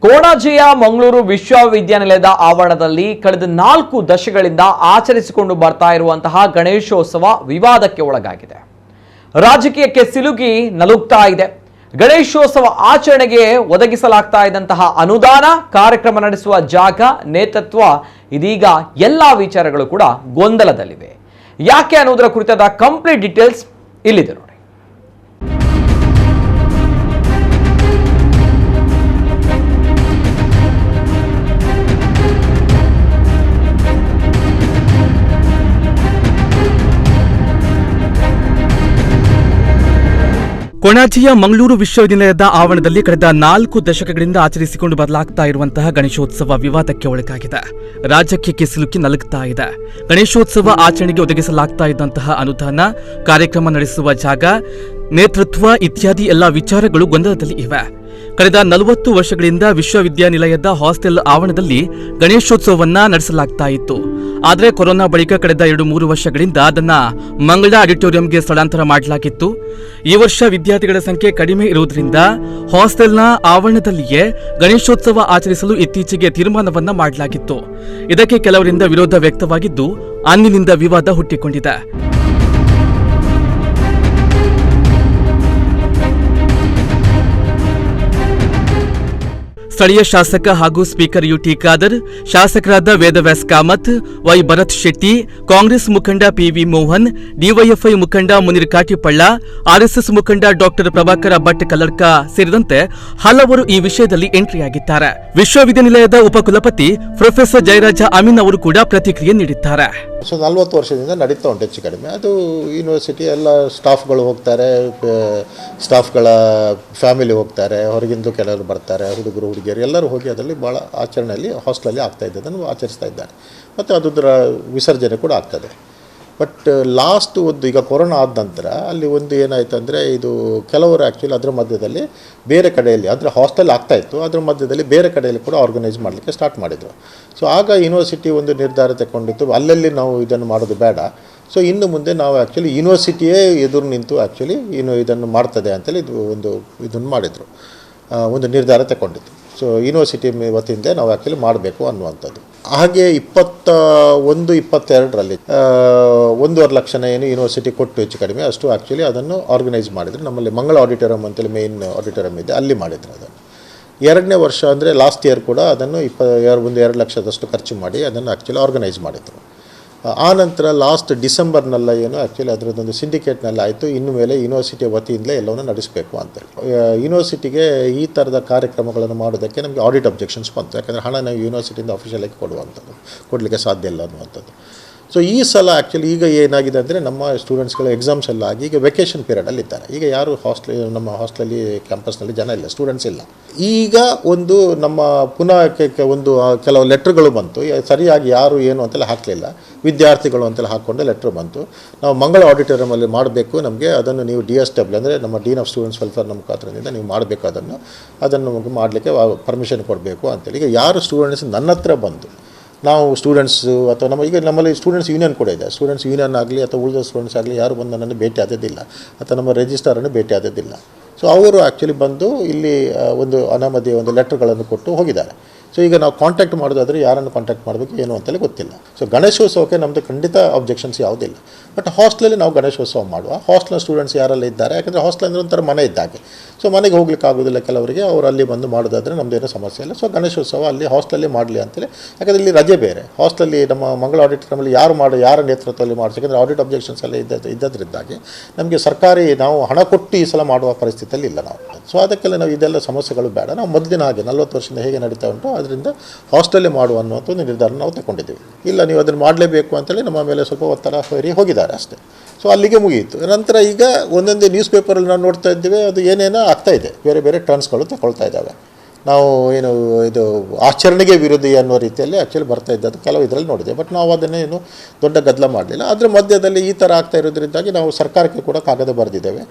ಕೋಣಾಜಿಯ ಮಂಗಳೂರು ವಿಶ್ವವಿದ್ಯಾನಿಲಯದ ಆವರಣದಲ್ಲಿ ಕಳೆದ 4 ದಶಕಗಳಿಂದ ಆಚರಿಸಿಕೊಂಡು ಬರ್ತಾ ಇರುವಂತಹ ಗಣೇಶೋತ್ಸವ ವಿವಾದಕ್ಕೆ ಒಳಗಾಗಿದೆ. ರಾಜಕೀಯಕ್ಕೆ ಸಿಲುಕಿ ನಲುಗ್ತಾ ಇದೆ. ಗಣೇಶೋತ್ಸವ ಆಚರಣೆಗೆ ಒದಗಿಸಲಾಗ್ತಾ ಇದ್ದಂತಹ ಅನುದಾನ, ಕಾರ್ಯಕ್ರಮ ನಡೆಸುವ ಜಾಗ, ನೇತೃತ್ವ ಇದೀಗ ಎಲ್ಲಾ ವಿಚಾರಗಳು ಕೂಡ ಗೊಂದಲದಲ್ಲಿವೆ. ಯಾಕೆ ಅನ್ನೋದರ ಕುರಿತಾದ ಕಂಪ್ಲೀಟ್ ಡೀಟೇಲ್ಸ್ ಇಲ್ಲಿದೆ ನೋಡಿ. ಕೊಣಾಜಿಯ ಮಂಗಳೂರು ವಿಶ್ವವಿದ್ಯಾನಿಲಯದ ಆವರಣದಲ್ಲಿ ಕಳೆದ 4 ದಶಕಗಳಿಂದ ಆಚರಿಸಿಕೊಂಡು ಬದಲಾಗ್ತಾ ಇರುವಂತಹ ಗಣೇಶೋತ್ಸವ ವಿವಾದಕ್ಕೆ ಒಳಗಾಗಿದೆ. ರಾಜಕೀಯಕ್ಕೆ ಸಿಲುಕಿ ನಲುಗ್ತಾ ಇದೆ. ಗಣೇಶೋತ್ಸವ ಆಚರಣೆಗೆ ಒದಗಿಸಲಾಗ್ತಾ ಇದ್ದಂತಹ ಅನುದಾನ, ಕಾರ್ಯಕ್ರಮ ನಡೆಸುವ ಜಾಗ, ನೇತೃತ್ವ ಇತ್ಯಾದಿ ಎಲ್ಲಾ ವಿಚಾರಗಳು ಗೊಂದಲದಲ್ಲಿ ಇವೆ. ಕಳೆದ 40 ವರ್ಷಗಳಿಂದ ವಿಶ್ವವಿದ್ಯಾನಿಲಯದ ಹಾಸ್ಟೆಲ್ ಆವರಣದಲ್ಲಿ ಗಣೇಶೋತ್ಸವವನ್ನ ನಡೆಸಲಾಗ್ತಾ ಇತ್ತು. ಆದರೆ ಕೊರೋನಾ ಬಳಿಕ ಕಳೆದ 2-3 ವರ್ಷಗಳಿಂದ ಅದನ್ನ ಮಂಗಳ ಆಡಿಟೋರಿಯಂಗೆ ಸ್ಥಳಾಂತರ ಮಾಡಲಾಗಿತ್ತು. ಈ ವರ್ಷ ವಿದ್ಯಾರ್ಥಿಗಳ ಸಂಖ್ಯೆ ಕಡಿಮೆ ಇರುವುದರಿಂದ ಹಾಸ್ಟೆಲ್ನ ಆವರಣದಲ್ಲಿಯೇ ಗಣೇಶೋತ್ಸವ ಆಚರಿಸಲು ಇತ್ತೀಚೆಗೆ ತೀರ್ಮಾನವನ್ನ ಮಾಡಲಾಗಿತ್ತು. ಇದಕ್ಕೆ ಕೆಲವರಿಂದ ವಿರೋಧ ವ್ಯಕ್ತವಾಗಿದ್ದು ಅಂದಿನಿಂದ ವಿವಾದ ಹುಟ್ಟಿಕೊಂಡಿದೆ. ಸ್ಥಳೀಯ ಶಾಸಕ ಹಾಗೂ ಸ್ಪೀಕರ್ ಯುಟಿ ಖಾದರ್, ಶಾಸಕರಾದ ವೇದವ್ಯಾಸ್ ಕಾಮತ್, ವೈ ಭರತ್ ಶೆಟ್ಟಿ, ಕಾಂಗ್ರೆಸ್ ಮುಖಂಡ ಪಿವಿ ಮೋಹನ್, ಡಿವೈಎಫ್ಐ ಮುಖಂಡ ಮುನೀರ್ ಕಾಟಿಪಳ್ಳ, ಆರ್ಎಸ್ಎಸ್ ಮುಖಂಡ ಡಾಕ್ಟರ್ ಪ್ರಭಾಕರ ಭಟ್ ಕಲ್ಲಡ್ಕ ಸೇರಿದಂತೆ ಹಲವರು ಈ ವಿಷಯದಲ್ಲಿ ಎಂಟ್ರಿಯಾಗಿದ್ದಾರೆ. ವಿಶ್ವವಿದ್ಯಾನಿಲಯದ ಉಪಕುಲಪತಿ ಪ್ರೊಫೆಸರ್ ಜಯರಾಜ ಅಮೀನ್ ಅವರು ಕೂಡ ಪ್ರತಿಕ್ರಿಯೆ ನೀಡಿದ್ದಾರೆ. 40 ವರ್ಷದಿಂದ ನಡೀತಾ ಉಂಟು ಹೆಚ್ಚು ಕಡಿಮೆ. ಅದು ಯೂನಿವರ್ಸಿಟಿ ಎಲ್ಲ ಸ್ಟಾಫ್ಗಳು ಹೋಗ್ತಾರೆ, ಸ್ಟಾಫ್ಗಳ ಫ್ಯಾಮಿಲಿ ಹೋಗ್ತಾರೆ, ಹೊರಗಿಂದ ಕೆಲವರು ಬರ್ತಾರೆ, ಹುಡುಗರು ಹುಡುಗಿಯರು ಎಲ್ಲರೂ ಹೋಗಿ ಅದರಲ್ಲಿ ಭಾಳ ಆಚರಣೆಯಲ್ಲಿ ಹಾಸ್ಟೆಲಲ್ಲಿ ಆಗ್ತಾ ಇದ್ದದನ್ನು ಆಚರಿಸ್ತಾ ಇದ್ದಾರೆ. ಮತ್ತು ಅದರ ವಿಸರ್ಜನೆ ಕೂಡ ಆಗ್ತದೆ. ಬಟ್ ಲಾಸ್ಟ್ ಈಗ ಕೊರೋನಾ ಆದ ನಂತರ ಅಲ್ಲಿ ಏನಾಯಿತು ಅಂದರೆ, ಇದು ಕೆಲವರು ಆ್ಯಕ್ಚುಲಿ ಅದರ ಮಧ್ಯದಲ್ಲಿ ಬೇರೆ ಕಡೆಯಲ್ಲಿ ಅಂದರೆ ಹಾಸ್ಟೆಲ್ ಆಗ್ತಾಯಿತ್ತು, ಅದರ ಮಧ್ಯದಲ್ಲಿ ಬೇರೆ ಕಡೆಯಲ್ಲಿ ಕೂಡ ಆರ್ಗನೈಸ್ ಮಾಡಲಿಕ್ಕೆ ಸ್ಟಾರ್ಟ್ ಮಾಡಿದರು. ಸೊ ಆಗ ಯೂನಿವರ್ಸಿಟಿ ನಿರ್ಧಾರ ತಗೊಂಡಿತ್ತು, ಅಲ್ಲಲ್ಲಿ ನಾವು ಇದನ್ನು ಮಾಡೋದು ಬೇಡ. ಸೊ ಇನ್ನು ಮುಂದೆ ನಾವು ಆ್ಯಕ್ಚುಲಿ ಯೂನಿವರ್ಸಿಟಿಯೇ ಎದುರು ನಿಂತು ಆ್ಯಕ್ಚುಲಿ ಇದನ್ನು ಮಾಡ್ತದೆ ಅಂತೇಳಿ ಇದನ್ನು ಮಾಡಿದರು, ಒಂದು ನಿರ್ಧಾರ ತಗೊಂಡಿತ್ತು. ಸೊ ಯೂನಿವರ್ಸಿಟಿ ವತಿಯಿಂದ ನಾವು ಆ್ಯಕ್ಚುಲಿ ಮಾಡಬೇಕು ಅನ್ನುವಂಥದ್ದು. ಹಾಗೆ 21-22ರಲ್ಲಿ 1.5 ಲಕ್ಷ ಏನು ಯೂನಿವರ್ಸಿಟಿ ಕೊಟ್ಟು ಹೆಚ್ಚು ಕಡಿಮೆ ಅಷ್ಟು ಆ್ಯಕ್ಚುಲಿ ಅದನ್ನು ಆರ್ಗನೈಸ್ ಮಾಡಿದರು. ನಮ್ಮಲ್ಲಿ ಮಂಗಳ ಆಡಿಟೋರಿಯಂ ಅಂತೇಳಿ ಮೇನ್ ಆಡಿಟೋರಿಯಂ ಇದೆ, ಅಲ್ಲಿ ಮಾಡಿದರು ಅದನ್ನು. 2ನೇ ವರ್ಷ ಅಂದರೆ ಲಾಸ್ಟ್ ಇಯರ್ ಕೂಡ ಅದನ್ನು 2 ಲಕ್ಷದಷ್ಟು ಖರ್ಚು ಮಾಡಿ ಅದನ್ನು ಆ್ಯಕ್ಚುಲಿ ಆರ್ಗನೈಸ್ ಮಾಡಿದರು. ಆ ನಂತರ ಲಾಸ್ಟ್ ಡಿಸೆಂಬರ್ನೆಲ್ಲ ಏನು ಆ್ಯಕ್ಚುಲಿ ಅದರದ್ದೊಂದು ಸಿಂಡಿಕೇಟ್ನೆಲ್ಲ ಆಯಿತು, ಇನ್ನು ಮೇಲೆ ಯೂನಿವರ್ಸಿಟಿಯ ವತಿಯಿಂದಲೇ ಎಲ್ಲವನ್ನು ನಡೆಸಬೇಕು ಅಂತೇಳಿ. ಯೂನಿವರ್ಸಿಟಿಗೆ ಈ ಥರದ ಕಾರ್ಯಕ್ರಮಗಳನ್ನು ಮಾಡೋದಕ್ಕೆ ನಮಗೆ ಆಡಿಟ್ ಅಬ್ಜೆಕ್ಷನ್ಸ್ ಬಂತು. ಯಾಕಂದರೆ ಹಣ ನಾವು ಯೂನಿವರ್ಸಿಟಿಯಿಂದ ಅಫಿಷಿಯಲಾಗಿ ಕೊಡಲಿಕ್ಕೆ ಸಾಧ್ಯ ಇಲ್ಲ ಅನ್ನುವಂಥದ್ದು. ಸೊ ಈ ಸಲ ಆ್ಯಕ್ಚುಲಿ ಈಗ ಏನಾಗಿದೆ ಅಂದರೆ, ನಮ್ಮ ಸ್ಟೂಡೆಂಟ್ಸ್ಗಳ ಎಕ್ಸಾಮ್ಸ್ ಎಲ್ಲ ಆಗಿ ಈಗ ವೆಕೇಷನ್ ಪೀರಿಯಡಲ್ಲಿ ಇದ್ದಾರೆ. ಈಗ ಯಾರು ನಮ್ಮ ಹಾಸ್ಟೆಲಲ್ಲಿ ಕ್ಯಾಂಪಸ್ನಲ್ಲಿ ಜನ ಇಲ್ಲ, ಸ್ಟೂಡೆಂಟ್ಸ್ ಇಲ್ಲ. ಈಗ ನಮ್ಮ ಪುನಃ ಕೆಲವು ಲೆಟ್ರ್ಗಳು ಬಂತು, ಸರಿಯಾಗಿ ಯಾರು ಏನು ಅಂತೆಲ್ಲ ಹಾಕಲಿಲ್ಲ, ವಿದ್ಯಾರ್ಥಿಗಳು ಅಂತೆಲ್ಲ ಹಾಕ್ಕೊಂಡು ಲೆಟ್ರ್ ಬಂತು. ನಾವು ಮಂಗಳ ಆಡಿಟೋರಿಯಮಲ್ಲಿ ಮಾಡಬೇಕು, ನಮಗೆ ಅದನ್ನು ನೀವು DSW ಅಂದರೆ ನಮ್ಮ ಡೀನ್ ಆಫ್ ಸ್ಟೂಡೆಂಟ್ಸ್ ವೆಲ್ಫೇರ್ ನಮ್ಮ ಖಾತ್ರಿಯಿಂದ ನೀವು ಮಾಡಬೇಕು, ಅದನ್ನು ನಮಗೆ ಮಾಡಲಿಕ್ಕೆ ಪರ್ಮಿಷನ್ ಕೊಡಬೇಕು ಅಂತೇಳಿ. ಈಗ ಯಾರು ಸ್ಟೂಡೆಂಟ್ಸ್ ನನ್ನ ಹತ್ರ ಬಂದು ನಾವು ಸ್ಟೂಡೆಂಟ್ಸು ಅಥವಾ ನಮ್ಮಲ್ಲಿ ಸ್ಟೂಡೆಂಟ್ಸ್ ಯೂನಿಯನ್ ಕೂಡ ಇದೆ, ಸ್ಟೂಡೆಂಟ್ಸ್ ಯೂನಿಯನ್ ಆಗಲಿ ಅಥವಾ ಉಳಿದ ಸ್ಟೂಡೆಂಟ್ಸ್ ಆಗಲಿ ಯಾರು ಬಂದು ನನ್ನನ್ನು ಭೇಟಿ ಆದದ್ದಿಲ್ಲ ಅಥವಾ ನಮ್ಮ ರಿಜಿಸ್ಟ್ರಾರನ್ನು ಭೇಟಿ ಆದದ್ದಿಲ್ಲ. ಸೊ ಅವರು ಆ್ಯಕ್ಚುಲಿ ಬಂದು ಇಲ್ಲಿ ಅನಾಮಧೇಯ ಲೆಟರ್ಗಳನ್ನು ಕೊಟ್ಟು ಹೋಗಿದ್ದಾರೆ. ಸೊ ಈಗ ನಾವು ಕಾಂಟ್ಯಾಕ್ಟ್ ಮಾಡೋದಾದರೆ ಯಾರನ್ನು ಕಾಂಟ್ಯಾಕ್ಟ್ ಮಾಡಬೇಕು ಏನು ಅಂತಲೇ ಗೊತ್ತಿಲ್ಲ. ಸೊ ಗಣೇಶೋತ್ಸವಕ್ಕೆ ನಮ್ಮದು ಖಂಡಿತ ಅಬ್ಜೆಕ್ಷನ್ಸ್ ಯಾವುದಿಲ್ಲ. ಬಟ್ ಹಾಸ್ಟೆಲಲ್ಲಿ ನಾವು ಗಣೇಶೋತ್ಸವ ಮಾಡುವ, ಹಾಸ್ಟೆಲ್ನ ಸ್ಟೂಡೆಂಟ್ಸ್ ಯಾರೆಲ್ಲ ಇದ್ದಾರೆ, ಯಾಕಂದರೆ ಹಾಸ್ಟೆಲ್ ಅಂದರೆ ಒಂಥರ ಮನೆ ಇದ್ದಾಗೆ. ಸೊ ಮನೆಗೆ ಹೋಗ್ಲಿಕ್ಕೆ ಆಗೋದಿಲ್ಲ ಕೆಲವರಿಗೆ, ಅವರು ಅಲ್ಲಿ ಬಂದು ಮಾಡೋದಾದರೆ ನಮ್ಮದೇನೋ ಸಮಸ್ಯೆ ಇಲ್ಲ. ಸೊ ಗಣೇಶೋತ್ಸವ ಅಲ್ಲಿ ಹಾಸ್ಟೆಲಲ್ಲಿ ಮಾಡಲಿ ಅಂತೇಳಿ. ಯಾಕಂದರೆ ಇಲ್ಲಿ ರಜೆ ಬೇರೆ, ಹಾಸ್ಟೆಲಲ್ಲಿ ನಮ್ಮ ಮಂಗಳ ಆಡಿಟೋರಿಯಮಲ್ಲಿ ಯಾರ ನೇತೃತ್ವದಲ್ಲಿ ಮಾಡಿಸಿ, ಯಾಕಂದರೆ ಆಡಿಟ್ ಅಬ್ಜೆಕ್ಷನ್ಸ್ ಎಲ್ಲ ಇದ್ದದ್ರಿಂದಾಗಿ ನಮಗೆ ಸರ್ಕಾರಿ ನಾವು ಹಣ ಕೊಟ್ಟು ಈ ಸಲ ಮಾಡುವ ಪರಿಸ್ಥಿತಿಯಲ್ಲಿ ಇಲ್ಲ ನಾವು. ಸೊ ಅದಕ್ಕೆಲ್ಲ ನಾವು ಇದೆಲ್ಲ ಸಮಸ್ಯೆಗಳು ಬೇಡ, ನಾವು ಮೊದಲಿನ ಹಾಗೆ 40 ವರ್ಷದಿಂದ ಹೇಗೆ ನಡೀತಾ ಉಂಟು ಅದರಿಂದ ಹಾಸ್ಟೆಲ್ಲೇ ಮಾಡುವ ಅನ್ನುವಂಥ ಒಂದು ನಿರ್ಧಾರ ನಾವು ತಗೊಂಡಿದ್ದೀವಿ. ಇಲ್ಲ ನೀವು ಅದನ್ನು ಮಾಡಲೇಬೇಕು ಅಂತೇಳಿ ನಮ್ಮ ಮೇಲೆ ಸ್ವಲ್ಪ ಒತ್ತಡ ಹೇರಿ ಹೋಗಿದ್ದಾರೆ ಅಷ್ಟೇ. ಸೊ ಅಲ್ಲಿಗೆ ಮುಗಿಯಿತು. ನಂತರ ಈಗ ಒಂದೊಂದೇ ನ್ಯೂಸ್ ಪೇಪರಲ್ಲಿ ನಾವು ನೋಡ್ತಾ ಇದ್ದೀವಿ, ಅದು ಏನೇನೋ ಆಗ್ತಾಯಿದೆ, ಬೇರೆ ಟರ್ನ್ಸ್ಗಳು ತಗೊಳ್ತಾ ಇದ್ದಾವೆ. ನಾವು ಇದು ಆಚರಣೆಗೆ ವಿರೋಧಿ ಅನ್ನೋ ರೀತಿಯಲ್ಲಿ ಆ್ಯಕ್ಚುಲಿ ಬರ್ತಾ ಇದ್ದದ್ದು ಕೆಲವು ಇದರಲ್ಲಿ ನೋಡಿದೆ. ಬಟ್ ನಾವು ಅದನ್ನೇನು ದೊಡ್ಡ ಗದ್ದಲ ಮಾಡಲಿಲ್ಲ. ಅದರ ಮಧ್ಯದಲ್ಲಿ ಈ ಥರ ಆಗ್ತಾ ಇರೋದ್ರಿಂದಾಗಿ ನಾವು ಸರ್ಕಾರಕ್ಕೆ ಕೂಡ ಕಾಗದ ಬರೆದಿದ್ದೇವೆ.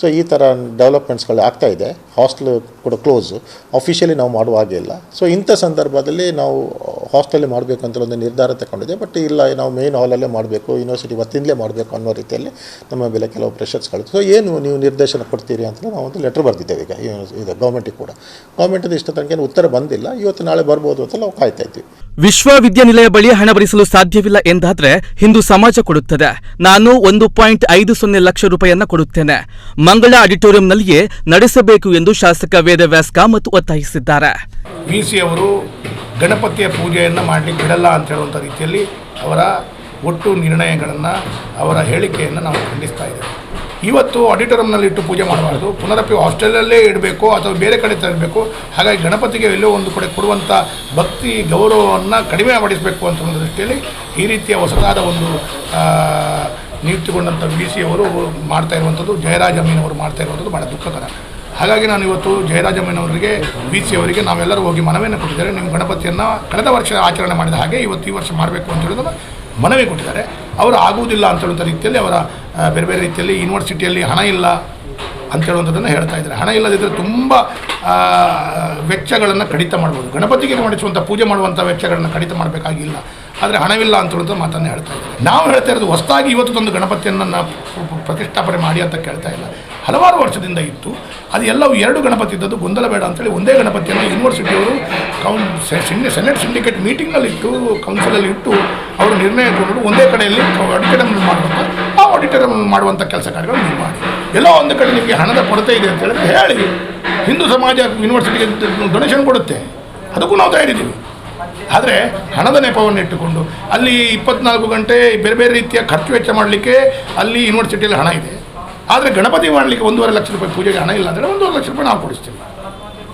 ಸೊ ಈ ಥರ ಡೆವಲಪ್ಮೆಂಟ್ಸ್ಗಳು ಆಗ್ತಾಯಿದೆ, ಹಾಸ್ಟೆಲ್ ಕೂಡ ಕ್ಲೋಸು, ಅಫಿಷಿಯಲಿ ನಾವು ಮಾಡುವ ಹಾಗೆ ಇಲ್ಲ. ಸೊ ಇಂಥ ಸಂದರ್ಭದಲ್ಲಿ ನಾವು ಹಾಸ್ಟೆಲ್ಲೇ ಮಾಡಬೇಕು ಅಂತ ಒಂದು ನಿರ್ಧಾರ ತಗೊಂಡಿದೆ. ಬಟ್ ಇಲ್ಲ, ನಾವು ಮೇನ್ ಹಾಲಲ್ಲೇ ಮಾಡಬೇಕು, ಯೂನಿವರ್ಸಿಟಿ ವತಿಯಿಂದಲೇ ಮಾಡಬೇಕು ಅನ್ನೋ ರೀತಿಯಲ್ಲಿ ನಮ್ಮ ಮೇಲೆ ಕೆಲವು ಪ್ರೆಷರ್ಸ್ಗಳು. ಸೊ ಏನು ನೀವು ನಿರ್ದೇಶನ ಕೊಡ್ತೀರಿ ಅಂತ ನಾವು ಒಂದು ಲೆಟ್ರ್ ಬರೆದಿದ್ದೇವೆ ಈಗ ಇದು ಗೌರ್ಮೆಂಟಿಗೆ ಕೂಡ. ಗೌರ್ಮೆಂಟಿಂದ ಇಷ್ಟ ತನಕ ಏನು ಉತ್ತರ ಬಂದಿಲ್ಲ, ಇವತ್ತು ನಾಳೆ ಬರ್ಬೋದು ಅಂತ ನಾವು ಕಾಯ್ತಾ ಇದ್ದೀವಿ. ವಿಶ್ವವಿದ್ಯಾನಿಲಯ ಬಳಿ ಹಣ ಭರಿಸಲು ಸಾಧ್ಯವಿಲ್ಲ ಎಂದಾದ್ರೆ ಹಿಂದೂ ಸಮಾಜ ಕೊಡುತ್ತದೆ. ನಾನು 1.50 ಲಕ್ಷ ರೂಪಾಯಿಯನ್ನ ಕೊಡುತ್ತೇನೆ. ಮಂಗಳ ಆಡಿಟೋರಿಯಂನಲ್ಲಿಯೇ ನಡೆಸಬೇಕು ಎಂದು ಶಾಸಕ ವೇದವ್ಯಾಸ್ ಕಾಮತ್ ಒತ್ತಾಯಿಸಿದ್ದಾರೆ. ವಿ.ಸಿ. ಅವರು ಗಣಪತಿಯ ಪೂಜೆಯನ್ನು ಮಾಡಲಿಕ್ಕೆ ಬಿಡಲ್ಲ ಅಂತ ಹೇಳುವಂಥ ರೀತಿಯಲ್ಲಿ ಅವರ ಒಟ್ಟು ನಿರ್ಣಯಗಳನ್ನು, ಅವರ ಹೇಳಿಕೆಯನ್ನು ನಾವು ಖಂಡಿಸ್ತಾ ಇದ್ದೇವೆ. ಇವತ್ತು ಆಡಿಟೋರಿಯಂನಲ್ಲಿ ಇಟ್ಟು ಪೂಜೆ ಮಾಡಬಾರ್ದು, ಪುನರಪಿ ಹಾಸ್ಟೆಲಲ್ಲೇ ಇಡಬೇಕು ಅಥವಾ ಬೇರೆ ಕಡೆ ತರಬೇಕು. ಹಾಗಾಗಿ ಗಣಪತಿಗೆ ಎಲ್ಲೋ ಒಂದು ಕಡೆ ಕೊಡುವಂಥ ಭಕ್ತಿ ಗೌರವವನ್ನು ಕಡಿಮೆ ಮಾಡಿಸಬೇಕು ಅಂತ ಒಂದು ದೃಷ್ಟಿಯಲ್ಲಿ ಈ ರೀತಿಯ ಹೊಸದಾದ ಒಂದು ನಿಯುಕ್ತಿಗೊಂಡಂಥ ವಿ.ಸಿ. ಅವರು ಮಾಡ್ತಾ ಇರುವಂಥದ್ದು, ಜಯರಾಜ್ ಅಮೀನವರು ಮಾಡ್ತಾ ಇರುವಂಥದ್ದು ಭಾಳ ದುಃಖಕರ. ಹಾಗಾಗಿ ನಾನು ಇವತ್ತು ಜಯರಾಜ್ ಅಮೀನವರಿಗೆ, ವಿ.ಸಿ. ಅವರಿಗೆ ನಾವೆಲ್ಲರೂ ಹೋಗಿ ಮನವಿಯನ್ನು ಕೊಟ್ಟಿದ್ದಾರೆ. ನೀವು ಗಣಪತಿಯನ್ನು ಕಳೆದ ವರ್ಷ ಆಚರಣೆ ಮಾಡಿದ ಹಾಗೆ ಇವತ್ತು ಈ ವರ್ಷ ಮಾಡಬೇಕು ಅಂತ ಹೇಳೋದನ್ನು ಮನವಿ ಕೊಟ್ಟಿದ್ದಾರೆ. ಅವರು ಆಗುವುದಿಲ್ಲ ಅಂತ ಹೇಳುವಂಥ ರೀತಿಯಲ್ಲಿ ಅವರ ಬೇರೆ ಬೇರೆ ರೀತಿಯಲ್ಲಿ ಯೂನಿವರ್ಸಿಟಿಯಲ್ಲಿ ಹಣ ಇಲ್ಲ ಅಂತ ಹೇಳುವಂಥದ್ದನ್ನು ಹೇಳ್ತಾ ಇದ್ದಾರೆ. ಹಣ ಇಲ್ಲದಿದ್ದರೆ ತುಂಬ ವೆಚ್ಚಗಳನ್ನು ಕಡಿತ ಮಾಡ್ಬೋದು. ಗಣಪತಿಗೆ ಮಾಡಿಸುವಂಥ ಪೂಜೆ ಮಾಡುವಂಥ ವೆಚ್ಚಗಳನ್ನು ಕಡಿತ ಮಾಡಬೇಕಾಗಿಲ್ಲ, ಆದರೆ ಹಣವಿಲ್ಲ ಅಂತ ಹೇಳುವಂಥ ಮಾತನ್ನು ಹೇಳ್ತಾ ಇದ್ದಾರೆ. ನಾವು ಹೇಳ್ತಾ ಇರೋದು ಹೊಸದಾಗಿ ಇವತ್ತು ಒಂದು ಗಣಪತಿಯನ್ನು ಪ್ರತಿಷ್ಠಾಪನೆ ಮಾಡಿ ಅಂತ ಕೇಳ್ತಾ ಇಲ್ಲ. ಹಲವಾರು ವರ್ಷದಿಂದ ಇತ್ತು, ಅದು ಎಲ್ಲವೂ 2 ಗಣಪತಿ ಇದ್ದದ್ದು, ಗೊಂದಲ ಬೇಡ ಅಂತೇಳಿ ಒಂದೇ ಗಣಪತಿಯನ್ನು ಯೂನಿವರ್ಸಿಟಿಯವರು ಸೆನೆಟ್ ಸಿಂಡಿಕೇಟ್ ಮೀಟಿಂಗ್ನಲ್ಲಿ ಇಟ್ಟು, ಕೌನ್ಸಿಲಲ್ಲಿ ಇಟ್ಟು ಅವರು ನಿರ್ಣಯ ಕೊಡೋದು ಒಂದೇ ಕಡೆಯಲ್ಲಿ ಆಡಿಟೋರಿಯಂ ಮಾಡುವಂಥ ಆ ಆಡಿಟೋರಿಯಂ ಮಾಡುವಂಥ ಕೆಲಸ ಕಾರ್ಯಗಳು ನೀವು ಮಾಡಿ. ಎಲ್ಲೋ ಒಂದು ಕಡೆ ನಿಮಗೆ ಹಣದ ಕೊರತೆ ಇದೆ ಅಂತ ಹೇಳಿದ್ರೆ ಹೇಳಿ, ಹಿಂದೂ ಸಮಾಜ ಯೂನಿವರ್ಸಿಟಿಗೆ ಡೊನೇಷನ್ ಕೊಡುತ್ತೆ, ಅದಕ್ಕೂ ನಾವು ತಯಾರಿದ್ದೀವಿ. ಆದರೆ ಹಣದ ನೆಪವನ್ನು ಇಟ್ಟುಕೊಂಡು ಅಲ್ಲಿ 24 ಗಂಟೆ ಬೇರೆ ಬೇರೆ ರೀತಿಯ ಖರ್ಚು ವೆಚ್ಚ ಮಾಡಲಿಕ್ಕೆ ಅಲ್ಲಿ ಯೂನಿವರ್ಸಿಟಿಯಲ್ಲಿ ಹಣ ಇದೆ, ಆದರೆ ಗಣಪತಿ ಮಾಡಲಿಕ್ಕೆ 1.5 ಲಕ್ಷ ರೂಪಾಯಿ ಪೂಜೆಗೆ ಹಣ ಇಲ್ಲ ಅಂದರೆ 1.5 ಲಕ್ಷ ರೂಪಾಯಿ ನಾವು ಕೊಡಿಸ್ತೀವಿ.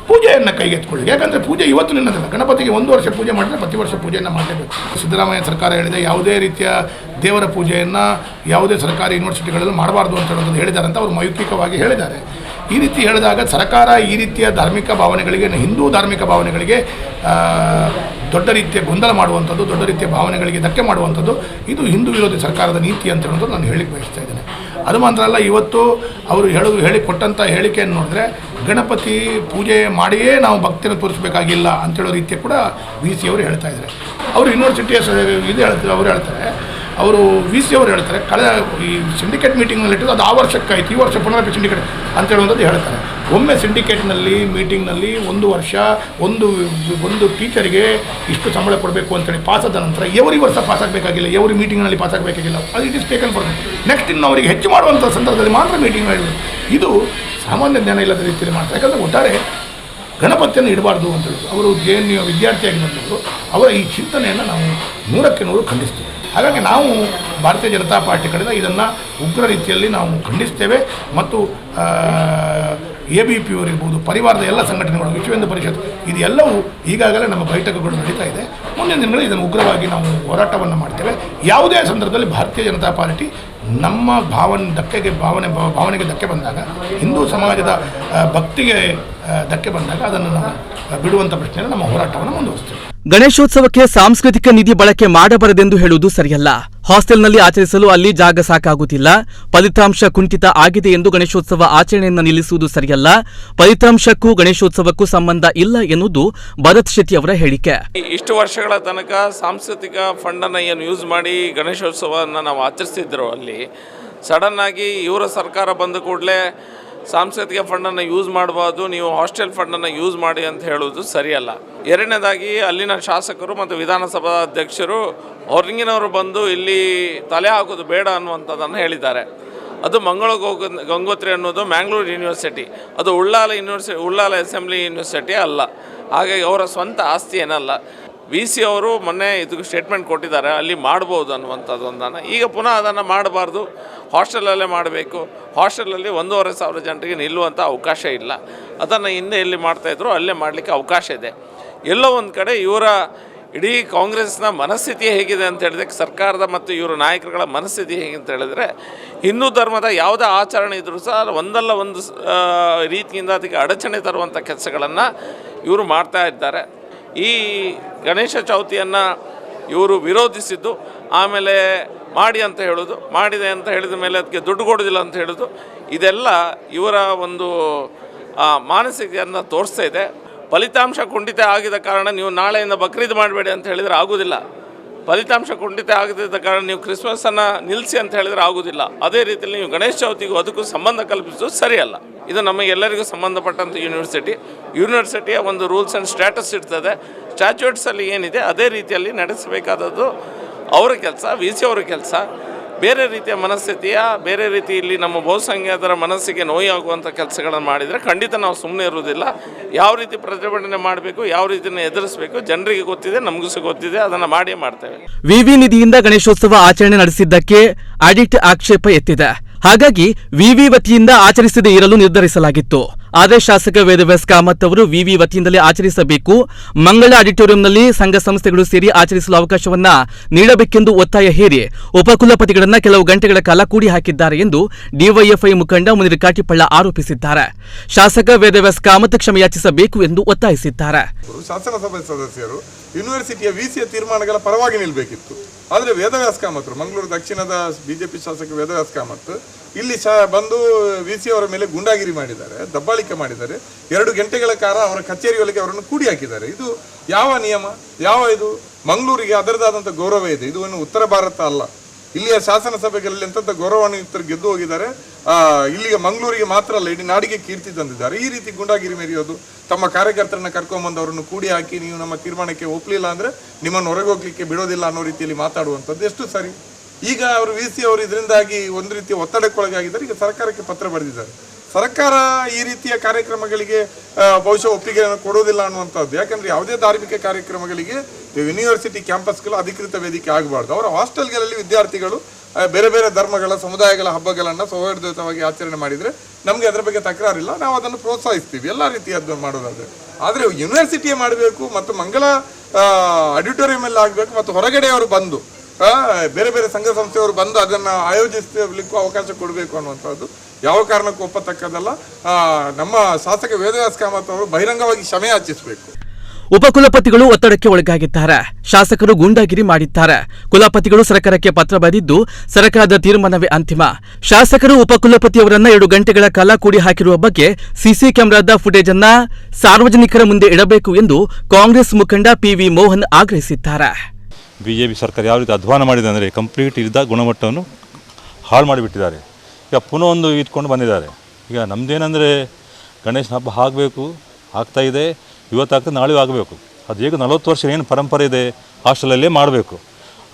ಪೂಜೆಯನ್ನು ಕೈಗೆತ್ತಿಕೊಳ್ಳಿ. ಯಾಕಂದರೆ ಪೂಜೆ ಇವತ್ತು ನಿನ್ನದಿಲ್ಲ. ಗಣಪತಿಗೆ 1 ವರ್ಷ ಪೂಜೆ ಮಾಡಿದರೆ ಪ್ರತಿ ವರ್ಷ ಪೂಜೆಯನ್ನು ಮಾಡಲೇಬೇಕು. ಸಿದ್ದರಾಮಯ್ಯ ಸರ್ಕಾರ ಹೇಳಿದೆ, ಯಾವುದೇ ರೀತಿಯ ದೇವರ ಪೂಜೆಯನ್ನು ಯಾವುದೇ ಸರ್ಕಾರಿ ಯೂನಿವರ್ಸಿಟಿಗಳಲ್ಲಿ ಮಾಡಬಾರ್ದು ಅಂತ ಹೇಳೋದು ಹೇಳಿದ್ದಾರೆ ಅಂತ ಅವರು ಮೌಖಿಕವಾಗಿ ಹೇಳಿದ್ದಾರೆ. ಈ ರೀತಿ ಹೇಳಿದಾಗ ಸರ್ಕಾರ ಈ ರೀತಿಯ ಧಾರ್ಮಿಕ ಭಾವನೆಗಳಿಗೆ, ಹಿಂದೂ ಧಾರ್ಮಿಕ ಭಾವನೆಗಳಿಗೆ ದೊಡ್ಡ ರೀತಿಯ ಗೊಂದಲ ಮಾಡುವಂಥದ್ದು, ದೊಡ್ಡ ರೀತಿಯ ಭಾವನೆಗಳಿಗೆ ಧಕ್ಕೆ ಮಾಡುವಂಥದ್ದು, ಇದು ಹಿಂದೂ ವಿರೋಧಿ ಸರ್ಕಾರದ ನೀತಿ ಅಂತ ಹೇಳೋದು ನಾನು ಹೇಳಿಕ್ಕೆ ಬಯಸ್ತಾ ಇದ್ದೇನೆ. ಅದು ಮಾತ್ರ ಅಲ್ಲ, ಇವತ್ತು ಅವರು ಹೇಳಿಕೊಟ್ಟಂಥ ಹೇಳಿಕೆಯನ್ನು ನೋಡಿದ್ರೆ ಗಣಪತಿ ಪೂಜೆ ಮಾಡಿಯೇ ನಾವು ಭಕ್ತಿಯನ್ನು ತೋರಿಸಬೇಕಾಗಿಲ್ಲ ಅಂತೇಳೋ ರೀತಿಯ ಕೂಡ ವಿ.ಸಿ. ಅವರು ಹೇಳ್ತಾ ಇದ್ದಾರೆ. ಅವರು ಯೂನಿವರ್ಸಿಟಿಯ ಇದು ಹೇಳ್ತಾರೆ, ಅವರು ಹೇಳ್ತಾರೆ, ಅವರು ವಿ.ಸಿ. ಅವರು ಹೇಳ್ತಾರೆ, ಕಳೆದ ಈ ಸಿಂಡಿಕೇಟ್ ಮೀಟಿಂಗ್ನಲ್ಲಿ ಇಟ್ಟದ್ದು ಅದು ಆ ವರ್ಷಕ್ಕಾಯ್ತು, ಈ ವರ್ಷ ಪುನರಪಿ ಸಿಂಡಿಕೇಟ್ ಅಂತ ಹೇಳುವಂಥದ್ದು ಹೇಳ್ತಾರೆ. ಒಮ್ಮೆ ಸಿಂಡಿಕೇಟ್ನಲ್ಲಿ ಮೀಟಿಂಗ್ನಲ್ಲಿ 1 ವರ್ಷ ಒಂದು ಟೀಚರಿಗೆ ಇಷ್ಟು ಸಂಬಳ ಕೊಡಬೇಕು ಅಂತೇಳಿ ಪಾಸಾದ ನಂತರ ಎವ್ರಿ ವರ್ಷ ಪಾಸಾಗಬೇಕಾಗಿಲ್ಲ, ಎವ್ರಿ ಮೀಟಿಂಗ್ನಲ್ಲಿ ಪಾಸಾಗಬೇಕಾಗಿಲ್ಲ. ಅದು it is taken for next. ಇನ್ನು ಅವರಿಗೆ ಹೆಚ್ಚು ಮಾಡುವಂಥ ಸಂದರ್ಭದಲ್ಲಿ ಮಾತ್ರ ಮೀಟಿಂಗ್ ಮಾಡಬೇಕು. ಇದು ಸಾಮಾನ್ಯ ಜ್ಞಾನ ಇಲ್ಲದ ರೀತಿಯಲ್ಲಿ ಮಾಡ್ತಾರೆ. ಯಾಕಂದರೆ ಒಟ್ಟಾರೆ ಗಣಪತಿಯನ್ನು ಇಡಬಾರ್ದು ಅಂತ ಹೇಳೋದು ಅವರು JNU ವಿದ್ಯಾರ್ಥಿಯಾಗಿ ಬಂದವರು, ಅವರ ಈ ಚಿಂತನೆಯನ್ನು ನಾವು 100ಕ್ಕೆ 100 ಖಂಡಿಸ್ತೀವಿ. ಹಾಗಾಗಿ ನಾವು ಭಾರತೀಯ ಜನತಾ ಪಾರ್ಟಿ ಕಡೆಯಿಂದ ಇದನ್ನು ಉಗ್ರ ರೀತಿಯಲ್ಲಿ ನಾವು ಖಂಡಿಸ್ತೇವೆ. ಮತ್ತು ABP ಅವರಿರ್ಬೋದು, ಪರಿವಾರದ ಎಲ್ಲ ಸಂಘಟನೆಗಳು, ವಿಶ್ವ ಹಿಂದೂ ಪರಿಷತ್, ಇದೆಲ್ಲವೂ ಈಗಾಗಲೇ ನಮ್ಮ ಬೈಠಕಗಳು ನಡೀತಾ ಇದೆ. ಮುಂದಿನ ದಿನಗಳಲ್ಲಿ ಇದನ್ನು ಉಗ್ರವಾಗಿ ನಾವು ಹೋರಾಟವನ್ನು ಮಾಡ್ತೇವೆ. ಯಾವುದೇ ಸಂದರ್ಭದಲ್ಲಿ ಭಾರತೀಯ ಜನತಾ ಪಾರ್ಟಿ ನಮ್ಮ ಭಾವನೆಗೆ ಧಕ್ಕೆ ಬಂದಾಗ, ಹಿಂದೂ ಸಮಾಜದ ಭಕ್ತಿಗೆ ಧಕ್ಕೆ ಬಂದಾಗ ಅದನ್ನು ನಾವು ಬಿಡುವಂಥ ಪ್ರಶ್ನೆಯಲ್ಲಿ ನಮ್ಮ ಹೋರಾಟವನ್ನು ಮುಂದುವರಿಸ್ತೇವೆ. ಗಣೇಶೋತ್ಸವಕ್ಕೆ ಸಾಂಸ್ಕೃತಿಕ ನಿಧಿ ಬಳಕೆ ಮಾಡಬಾರದೆಂದು ಹೇಳುವುದು ಸರಿಯಲ್ಲ. ಹಾಸ್ಟೆಲ್ನಲ್ಲಿ ಆಚರಿಸಲು ಅಲ್ಲಿ ಜಾಗ ಸಾಕಾಗುತ್ತಿಲ್ಲ. ಫಲಿತಾಂಶ ಕುಂಠಿತ ಆಗಿದೆ ಎಂದು ಗಣೇಶೋತ್ಸವ ಆಚರಣೆಯನ್ನು ನಿಲ್ಲಿಸುವುದು ಸರಿಯಲ್ಲ. ಫಲಿತಾಂಶಕ್ಕೂ ಗಣೇಶೋತ್ಸವಕ್ಕೂ ಸಂಬಂಧ ಇಲ್ಲ ಎನ್ನುವುದು ಭರತ್ ಶೆಟ್ಟಿ ಅವರ ಹೇಳಿಕೆ. ಇಷ್ಟು ವರ್ಷಗಳ ತನಕ ಸಾಂಸ್ಕೃತಿಕ ಫಂಡನ್ನು ಏನು ಯೂಸ್ ಮಾಡಿ ಗಣೇಶೋತ್ಸವವನ್ನು ನಾವು ಆಚರಿಸ್ತಿದ್ರು, ಅಲ್ಲಿ ಸಡನ್ನಾಗಿ ಇವರ ಸರ್ಕಾರ ಬಂದ ಕೂಡಲೇ ಸಾಂಸ್ಕೃತಿಕ ಫಂಡನ್ನು ಯೂಸ್ ಮಾಡಬಾರ್ದು, ನೀವು ಹಾಸ್ಟೆಲ್ ಫಂಡನ್ನು ಯೂಸ್ ಮಾಡಿ ಅಂತ ಹೇಳುವುದು ಸರಿಯಲ್ಲ. ಎರಡನೇದಾಗಿ ಅಲ್ಲಿನ ಶಾಸಕರು ಮತ್ತು ವಿಧಾನಸಭಾ ಅಧ್ಯಕ್ಷರು ಹೊರಗಿನವರು ಬಂದು ಇಲ್ಲಿ ತಲೆ ಹಾಕೋದು ಬೇಡ ಅನ್ನುವಂಥದ್ದನ್ನು ಹೇಳಿದ್ದಾರೆ. ಅದು ಮಂಗಳ ಗಂಗೋತ್ರಿ ಅನ್ನೋದು ಮ್ಯಾಂಗ್ಳೂರು ಯೂನಿವರ್ಸಿಟಿ, ಅದು ಉಳ್ಳಾಲ ಅಸೆಂಬ್ಲಿ ಯೂನಿವರ್ಸಿಟಿ ಅಲ್ಲ. ಹಾಗಾಗಿ ಅವರ ಸ್ವಂತ ಆಸ್ತಿ ಏನಲ್ಲ. ವಿ.ಸಿ. ಅವರು ಮೊನ್ನೆ ಇದಕ್ಕೆ ಸ್ಟೇಟ್ಮೆಂಟ್ ಕೊಟ್ಟಿದ್ದಾರೆ, ಅಲ್ಲಿ ಮಾಡ್ಬೋದು ಅನ್ನುವಂಥದ್ದೊಂದನ್ನು. ಈಗ ಪುನಃ ಅದನ್ನು ಮಾಡಬಾರ್ದು, ಹಾಸ್ಟೆಲಲ್ಲೇ ಮಾಡಬೇಕು. ಹಾಸ್ಟೆಲಲ್ಲಿ 1,500 ಜನರಿಗೆ ನಿಲ್ಲುವಂಥ ಅವಕಾಶ ಇಲ್ಲ. ಅದನ್ನು ಹಿಂದೆ ಎಲ್ಲಿ ಮಾಡ್ತಾಯಿದ್ರು ಅಲ್ಲೇ ಮಾಡಲಿಕ್ಕೆ ಅವಕಾಶ ಇದೆ. ಎಲ್ಲೋ ಒಂದು ಕಡೆ ಇವರ ಇಡೀ ಕಾಂಗ್ರೆಸ್ನ ಮನಸ್ಥಿತಿ ಹೇಗಿದೆ ಅಂತ ಹೇಳಿದ್ರೆ, ಸರ್ಕಾರದ ಮತ್ತು ಇವರ ನಾಯಕರುಗಳ ಮನಸ್ಥಿತಿ ಹೇಗೆ ಅಂತ ಹೇಳಿದ್ರೆ, ಹಿಂದೂ ಧರ್ಮದ ಯಾವುದೇ ಆಚರಣೆ ಇದ್ದರೂ ಸಹ ಒಂದಲ್ಲ ಒಂದು ರೀತಿಯಿಂದ ಅದಕ್ಕೆ ಅಡಚಣೆ ತರುವಂಥ ಕೆಲಸಗಳನ್ನು ಇವರು ಮಾಡ್ತಾ ಇದ್ದಾರೆ. ಈ ಗಣೇಶ ಚೌತಿಯನ್ನು ಇವರು ವಿರೋಧಿಸಿದ್ದು, ಆಮೇಲೆ ಮಾಡಿ ಅಂತ ಹೇಳೋದು, ಮಾಡಿದೆ ಅಂತ ಹೇಳಿದ ಮೇಲೆ ಅದಕ್ಕೆ ದುಡ್ಡು ಕೊಡೋದಿಲ್ಲ ಅಂತ ಹೇಳೋದು, ಇದೆಲ್ಲ ಇವರ ಒಂದು ಮಾನಸಿಕತೆಯನ್ನು ತೋರಿಸ್ತಾ ಇದೆ. ಫಲಿತಾಂಶ ಕುಂಠಿತ ಆಗಿದ ಕಾರಣ ನೀವು ನಾಳೆಯಿಂದ ಬಕ್ರೀದ್ ಮಾಡಬೇಡಿ ಅಂತ ಹೇಳಿದರೆ ಆಗೋದಿಲ್ಲ. ಫಲಿತಾಂಶ ಕುಂಠಿತ ಆಗದಿದ್ದ ಕಾರಣ ನೀವು ಕ್ರಿಸ್ಮಸನ್ನು ನಿಲ್ಲಿಸಿ ಅಂತ ಹೇಳಿದರೆ ಆಗೋದಿಲ್ಲ. ಅದೇ ರೀತಿಯಲ್ಲಿ ನೀವು ಗಣೇಶ ಚೌತಿಗೂ ಅದಕ್ಕೂ ಸಂಬಂಧ ಕಲ್ಪಿಸೋದು ಸರಿಯಲ್ಲ. ಇದು ನಮಗೆಲ್ಲರಿಗೂ ಸಂಬಂಧಪಟ್ಟಂಥ ಯೂನಿವರ್ಸಿಟಿಯ ಒಂದು ರೂಲ್ಸ್ ಆ್ಯಂಡ್ ಸ್ಟ್ಯಾಟಸ್ ಇರ್ತದೆ. ಸ್ಟ್ಯಾಚ್ಯೂಟ್ಸಲ್ಲಿ ಏನಿದೆ ಅದೇ ರೀತಿಯಲ್ಲಿ ನಡೆಸಬೇಕಾದದ್ದು ಅವರ ಕೆಲಸ, VC ಅವರ ಕೆಲಸ. ಬೇರೆ ರೀತಿಯ ಮನಸ್ಥಿತಿಯ ಬೇರೆ ರೀತಿಯಲ್ಲಿ ನಮ್ಮ ಬಹುಸಂಖ್ಯಾತರ ಮನಸ್ಸಿಗೆ ನೋಯಾಗುವಂಥ ಕೆಲಸಗಳನ್ನು ಮಾಡಿದರೆ ಖಂಡಿತ ನಾವು ಸುಮ್ಮನೆ ಇರುವುದಿಲ್ಲ. ಯಾವ ರೀತಿ ಪ್ರತಿಭಟನೆ ಮಾಡಬೇಕು, ಯಾವ ರೀತಿಯನ್ನು ಎದುರಿಸಬೇಕು ಜನರಿಗೆ ಗೊತ್ತಿದೆ, ನಮಗೂ ಸಹ ಗೊತ್ತಿದೆ, ಅದನ್ನು ಮಾಡೇ ಮಾಡ್ತೇವೆ. ವಿವಿ ನಿಧಿಯಿಂದ ಗಣೇಶೋತ್ಸವ ಆಚರಣೆ ನಡೆಸಿದ್ದಕ್ಕೆ ಆಡಿಟ್ ಆಕ್ಷೇಪ ಎತ್ತಿದೆ. ಹಾಗಾಗಿ ವಿವಿ ವತಿಯಿಂದ ಆಚರಿಸದೇ ಇರಲು ನಿರ್ಧರಿಸಲಾಗಿತ್ತು. ಆದರೆ ಶಾಸಕ ವೇದವ್ಯಾಸ್ ಕಾಮತ್ ಅವರು ವಿವಿ ವತಿಯಿಂದಲೇ ಆಚರಿಸಬೇಕು, ಮಂಗಳ ಆಡಿಟೋರಿಯಂನಲ್ಲಿ ಸಂಘ ಸಂಸ್ಥೆಗಳು ಸೇರಿ ಆಚರಿಸಲು ಅವಕಾಶವನ್ನ ನೀಡಬೇಕೆಂದು ಒತ್ತಾಯ ಹೇರಿ ಉಪಕುಲಪತಿಗಳನ್ನ ಕೆಲವು ಗಂಟೆಗಳ ಕಾಲ ಕೂಡಿ ಹಾಕಿದ್ದಾರೆ ಎಂದು ಡಿವೈಎಫ್ಐ ಮುಖಂಡ ಮುನೀರ್ ಕಾಟಿಪಳ್ಳ ಆರೋಪಿಸಿದ್ದಾರೆ. ಶಾಸಕ ವೇದವ್ಯಾಸ್ ಕಾಮತ್ ಕ್ಷಮೆಯಾಚಿಸಬೇಕು ಎಂದು ಒತ್ತಾಯಿಸಿದ್ದಾರೆ. ಶಾಸನಸಭೆ ಸದಸ್ಯರು ಯೂನಿವರ್ಸಿಟಿಯ VCಯ ತೀರ್ಮಾನಗಳ ಪರವಾಗಿ ನಿಲ್ಲಬೇಕಿತ್ತು. ಆದರೆ ವೇದವ್ಯಾಸ್ ಕಾಮತ್, ಮಂಗಳೂರು ದಕ್ಷಿಣದ ಬಿಜೆಪಿ ಶಾಸಕ ವೇದವ್ಯಾಸ್ ಕಾಮತ್ ಇಲ್ಲಿ ಬಂದು VC ಅವರ ಮೇಲೆ ಗುಂಡಾಗಿರಿ ಮಾಡಿದ್ದಾರೆ, ದಬ್ಬಾಳಿಕೆ ಮಾಡಿದ್ದಾರೆ. 2 ಗಂಟೆಗಳ ಕಾಲ ಅವರ ಕಚೇರಿಯೊಳಗೆ ಅವರನ್ನು ಕೂಡಿ ಹಾಕಿದ್ದಾರೆ. ಇದು ಯಾವ ನಿಯಮ, ಯಾವ ಇದು? ಮಂಗಳೂರಿಗೆ ಅದರದಾದಂಥ ಗೌರವ ಇದೆ. ಇದು ಏನು ಉತ್ತರ ಭಾರತ ಅಲ್ಲ. ಇಲ್ಲಿಯ ಶಾಸನ ಸಭೆಗಳಲ್ಲಿ ಎಂಥ ಗೌರವಾನ್ವಿತರು ಗೆದ್ದು ಹೋಗಿದ್ದಾರೆ. ಇಲ್ಲಿಗೆ ಮಂಗಳೂರಿಗೆ ಮಾತ್ರ ಅಲ್ಲ, ಇಡೀ ನಾಡಿಗೆ ಕೀರ್ತಿ ತಂದಿದ್ದಾರೆ. ಈ ರೀತಿ ಗುಂಡಾಗಿರಿ ಮೆರೆಯೋದು, ತಮ್ಮ ಕಾರ್ಯಕರ್ತರನ್ನ ಕರ್ಕೊಂಡ್ಬಂದು ಅವರನ್ನು ಕೂಡಿ ಹಾಕಿ ನೀವು ನಮ್ಮ ತೀರ್ಮಾನಕ್ಕೆ ಒಪ್ಪಲಿಲ್ಲ ಅಂದರೆ ನಿಮ್ಮನ್ನು ಹೊರಗೆ ಹೋಗ್ಲಿಕ್ಕೆ ಬಿಡೋದಿಲ್ಲ ಅನ್ನೋ ರೀತಿಯಲ್ಲಿ ಮಾತಾಡುವಂಥದ್ದು ಎಷ್ಟು ಸರಿ? ಈಗ ಅವರು VC ಅವರು ಇದರಿಂದಾಗಿ ಒಂದು ರೀತಿಯ ಒತ್ತಡಕ್ಕೊಳಗಾಗಿದ್ದಾರೆ. ಈಗ ಸರ್ಕಾರಕ್ಕೆ ಪತ್ರ ಬರೆದಿದ್ದಾರೆ. ಸರ್ಕಾರ ಈ ರೀತಿಯ ಕಾರ್ಯಕ್ರಮಗಳಿಗೆ ಬಹುಶಃ ಒಪ್ಪಿಗೆಯನ್ನು ಕೊಡೋದಿಲ್ಲ ಅನ್ನುವಂಥದ್ದು. ಯಾಕಂದರೆ ಯಾವುದೇ ಧಾರ್ಮಿಕ ಕಾರ್ಯಕ್ರಮಗಳಿಗೆ ಯೂನಿವರ್ಸಿಟಿ ಕ್ಯಾಂಪಸ್ಗಳು ಅಧಿಕೃತ ವೇದಿಕೆ ಆಗಬಾರ್ದು. ಅವರ ಹಾಸ್ಟೆಲ್ಗಳಲ್ಲಿ ವಿದ್ಯಾರ್ಥಿಗಳು ಬೇರೆ ಬೇರೆ ಧರ್ಮಗಳ ಸಮುದಾಯಗಳ ಹಬ್ಬಗಳನ್ನು ಸೌಹಾರ್ದಯುತವಾಗಿ ಆಚರಣೆ ಮಾಡಿದರೆ ನಮಗೆ ಅದರ ಬಗ್ಗೆ ತಕರಾರಿಲ್ಲ, ನಾವು ಅದನ್ನು ಪ್ರೋತ್ಸಾಹಿಸ್ತೀವಿ ಎಲ್ಲ ರೀತಿಯದ್ದು ಮಾಡೋದಾದರೆ. ಆದರೆ ಯೂನಿವರ್ಸಿಟಿಯೇ ಮಾಡಬೇಕು ಮತ್ತು ಮಂಗಳ ಆಡಿಟೋರಿಯಮಲ್ಲಿ ಆಗಬೇಕು ಮತ್ತು ಹೊರಗಡೆಯವರು ಬಂದು ಬೇರೆ ಬೇರೆ ಸಂಘ ಸಂಸ್ಥೆಯವರು ಬಂದು ಅದನ್ನು ಆಯೋಜಿಸಲಿಕ್ಕೂ ಅವಕಾಶ ಕೊಡಬೇಕು ಅನ್ನುವಂಥದ್ದು ಯಾವ ಕಾರಣಕ್ಕೂ ಒಪ್ಪತಕ್ಕದಲ್ಲ. ನಮ್ಮ ಶಾಸಕ ವೇದವ್ಯಾಸ್ ಕಾಮತ್ ಅವರು ಬಹಿರಂಗವಾಗಿ ಕ್ಷಮೆ ಯಾಚಿಸಬೇಕು. ಉಪಕುಲಪತಿಗಳು ಒತ್ತಡಕ್ಕೆ ಒಳಗಾಗಿದ್ದಾರೆ. ಶಾಸಕರು ಗೂಂಡಾಗಿರಿ ಮಾಡಿದ್ದಾರೆ. ಕುಲಪತಿಗಳು ಸರ್ಕಾರಕ್ಕೆ ಪತ್ರ ಬರೆದಿದ್ದು ಸರ್ಕಾರದ ತೀರ್ಮಾನವೇ ಅಂತಿಮ. ಶಾಸಕರು ಉಪಕುಲಪತಿಯವರನ್ನ 2 ಗಂಟೆಗಳ ಕಾಲ ಕೂಡಿ ಹಾಕಿರುವ ಬಗ್ಗೆ ಸಿಸಿ ಕ್ಯಾಮೆರಾದ ಫುಟೇಜ್ ಅನ್ನ ಸಾರ್ವಜನಿಕರ ಮುಂದೆ ಇಡಬೇಕು ಎಂದು ಕಾಂಗ್ರೆಸ್ ಮುಖಂಡ PV ಮೋಹನ್ ಆಗ್ರಹಿಸಿದ್ದಾರೆ. BJP ಸರ್ಕಾರ ಯಾವ ರೀತಿ ಅಧ್ವಾನ ಮಾಡಿದೆ ಅಂದರೆ ಕಂಪ್ಲೀಟ್ ಇದ್ದ ಗುಣಮಟ್ಟವನ್ನು ಹಾಳು ಮಾಡಿಬಿಟ್ಟಿದ್ದಾರೆ. ಈಗ ಪುನಃ ಒಂದು ಇಟ್ಕೊಂಡು ಬಂದಿದ್ದಾರೆ. ಈಗ ನಮ್ಮದೇನೆಂದರೆ ಗಣೇಶನ ಹಬ್ಬ ಆಗಬೇಕು, ಆಗ್ತಾಯಿದೆ, ಇವತ್ತಾಗ್ತದೆ, ನಾಳೆಯೂ ಆಗಬೇಕು. ಅದು ಹೇಗೆ 40 ವರ್ಷ ಏನು ಪರಂಪರೆ ಇದೆ ಹಾಸ್ಟೆಲಲ್ಲೇ ಮಾಡಬೇಕು.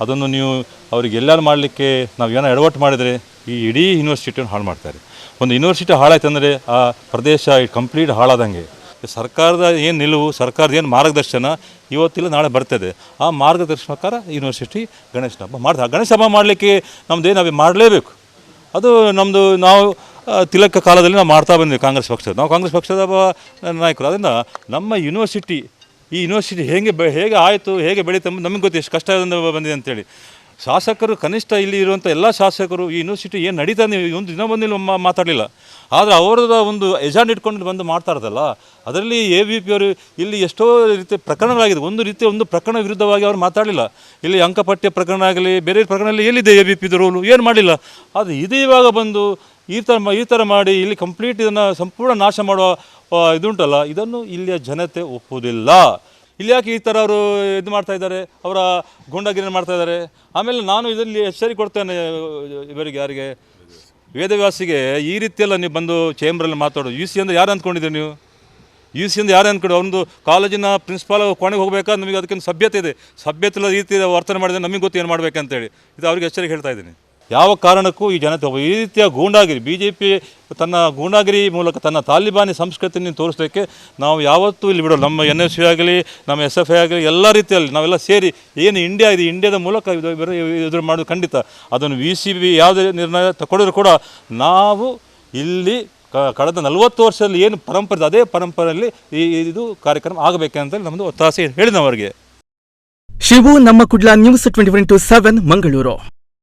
ಅದನ್ನು ನೀವು ಅವ್ರಿಗೆ ಎಲ್ಲರೂ ಮಾಡಲಿಕ್ಕೆ ನಾವು ಏನೋ ಎಡವಟ್ಟು ಮಾಡಿದರೆ ಈ ಇಡೀ ಯೂನಿವರ್ಸಿಟಿಯನ್ನು ಹಾಳು ಮಾಡ್ತಾರೆ. ಒಂದು ಯೂನಿವರ್ಸಿಟಿ ಹಾಳಾಯ್ತು ಅಂದರೆ ಆ ಪ್ರದೇಶ ಕಂಪ್ಲೀಟ್ ಹಾಳಾದಂಗೆ. ಸರ್ಕಾರದ ಏನು ನಿಲುವು, ಸರ್ಕಾರದ ಏನು ಮಾರ್ಗದರ್ಶನ ಇವತ್ತಿಲ್ಲ ನಾಳೆ ಬರ್ತದೆ. ಆ ಮಾರ್ಗದರ್ಶನ ಪ್ರಕಾರ ಯೂನಿವರ್ಸಿಟಿ ಗಣೇಶನ ಹಬ್ಬ ಮಾಡ್ತಾರೆ. ಗಣೇಶ ಹಬ್ಬ ಮಾಡಲಿಕ್ಕೆ ನಮ್ಮದೇನು ನಾವು ಮಾಡಲೇಬೇಕು. ಅದು ನಮ್ಮದು ನಾವು ತಿಲಕ ಕಾಲದಲ್ಲಿ ನಾವು ಮಾಡ್ತಾ ಬಂದಿದ್ದೀವಿ ಕಾಂಗ್ರೆಸ್ ಪಕ್ಷದ. ನಾವು ಕಾಂಗ್ರೆಸ್ ಪಕ್ಷದ ನಾಯಕರು. ಅದರಿಂದ ನಮ್ಮ ಯೂನಿವರ್ಸಿಟಿ, ಈ ಯೂನಿವರ್ಸಿಟಿ ಹೇಗೆ ಆಯಿತು, ಹೇಗೆ ಬೆಳೀತು ಎಂಬುದು ನಮಗೆ ಗೊತ್ತು, ಎಷ್ಟು ಕಷ್ಟದಿಂದ ಬಂದಿದೆ ಅಂತೇಳಿ. ಶಾಸಕರು ಕನಿಷ್ಠ ಇಲ್ಲಿ ಇರುವಂಥ ಎಲ್ಲ ಶಾಸಕರು ಈ ಯೂನಿವರ್ಸಿಟಿ ಏನು ನಡೀತಾ ಒಂದು ದಿನ ಬಂದಿಲ್ಲ ಮಾತಾಡಲಿಲ್ಲ. ಆದರೆ ಅವರದ ಒಂದು ಎಜೆಂಡ ಇಟ್ಕೊಂಡು ಬಂದು ಮಾಡ್ತಾ ಇರೋದಲ್ಲ, ಅದರಲ್ಲಿ AVP ಅವರು ಇಲ್ಲಿ ಎಷ್ಟೋ ರೀತಿಯ ಪ್ರಕರಣಗಳಾಗಿದೆ. ಒಂದು ಪ್ರಕರಣ ವಿರುದ್ಧವಾಗಿ ಅವರು ಮಾತಾಡಲಿಲ್ಲ. ಇಲ್ಲಿ ಅಂಕಪಟ್ಯ ಪ್ರಕರಣ ಆಗಲಿ ಬೇರೆ ಪ್ರಕರಣದಲ್ಲಿ ಎಲ್ಲಿದೆ AVPದು ರೋಲು, ಏನು ಮಾಡಿಲ್ಲ. ಆದರೆ ಇದು ಇವಾಗ ಬಂದು ಈ ಥರ ಮಾಡಿ ಇಲ್ಲಿ ಕಂಪ್ಲೀಟ್ ಇದನ್ನು ಸಂಪೂರ್ಣ ನಾಶ ಮಾಡುವ ಇದುಂಟಲ್ಲ, ಇದನ್ನು ಇಲ್ಲಿಯ ಜನತೆ ಒಪ್ಪುವುದಿಲ್ಲ. ಇಲ್ಲಿ ಯಾಕೆ ಈ ಥರ ಅವರು ಇದು ಮಾಡ್ತಾಯಿದ್ದಾರೆ, ಅವರ ಗೂಂಡಾಗಿರಿ ಮಾಡ್ತಾಯಿದ್ದಾರೆ. ಆಮೇಲೆ ನಾನು ಇದರಲ್ಲಿ ಎಚ್ಚರಿಕೆ ಕೊಡ್ತೇನೆ ಇವರಿಗೆ, ಯಾರಿಗೆ, ವೇದವ್ಯಾಸಿಗೆ, ಈ ರೀತಿಯೆಲ್ಲ ನೀವು ಬಂದು ಚೇಂಬರಲ್ಲಿ ಮಾತಾಡೋದು. UC ಅಂದರೆ ಯಾರು ಅಂದ್ಕೊಂಡಿದ್ದೀರಿ ನೀವು? UC ಅಂದರೆ ಯಾರು ಅಂದ್ಕೊಂಡು ಒಂದು ಕಾಲೇಜಿನ ಪ್ರಿನ್ಸಿಪಾಲ್ ಕೊನೆಗೆ ಹೋಗಬೇಕಾದ್ರೆ ನಮಗೆ ಅದಕ್ಕಿಂತ ಸಭ್ಯತೆ ಇದೆ. ಸಭ್ಯತೆ ಇಲ್ಲ ರೀತಿ ವರ್ತನೆ ಮಾಡಿದರೆ ನಮಗೆ ಗೊತ್ತು ಏನು ಮಾಡಬೇಕಂತೇಳಿ. ಇದು ಅವ್ರಿಗೆ ಎಚ್ಚರಿಕೆ ಹೇಳ್ತಾ ಇದ್ದೀನಿ. ಯಾವ ಕಾರಣಕ್ಕೂ ಈ ಜನತೆ ಈ ರೀತಿಯ ಗೂಂಡಾಗಿರಿ, BJP ತನ್ನ ಗೂಂಡಾಗಿರಿ ಮೂಲಕ ತನ್ನ ತಾಲಿಬಾನಿ ಸಂಸ್ಕೃತಿಯನ್ನು ತೋರಿಸಲಿಕ್ಕೆ ನಾವು ಯಾವತ್ತೂ ಇಲ್ಲಿ ಬಿಡೋಲ್ಲ. ನಮ್ಮ NSU ಆಗಲಿ, ನಮ್ಮ SFI ಆಗಲಿ, ಎಲ್ಲ ರೀತಿಯಲ್ಲಿ ನಾವೆಲ್ಲ ಸೇರಿ ಏನು ಇಂಡಿಯಾ ಇದೆ, ಇಂಡಿಯಾದ ಮೂಲಕ ಇದು ಮಾಡೋದು ಖಂಡಿತ. ಅದನ್ನು VCB ಯಾವುದೇ ನಿರ್ಣಯ ತಗೊಂಡ್ರೂ ಕೂಡ ನಾವು ಇಲ್ಲಿ ಕಳೆದ 40 ವರ್ಷದಲ್ಲಿ ಏನು ಪರಂಪರೆ ಅದೇ ಪರಂಪರೆಯಲ್ಲಿ ಇದು ಕಾರ್ಯಕ್ರಮ ಆಗಬೇಕಂತ ನಮ್ಮದು ಒತ್ತಾಸೆ ಹೇಳಿದವರಿಗೆ. ಶಿವು, ನಮ್ಮ ಕುಡ್ಲ, News 24/7 ಮಂಗಳೂರು.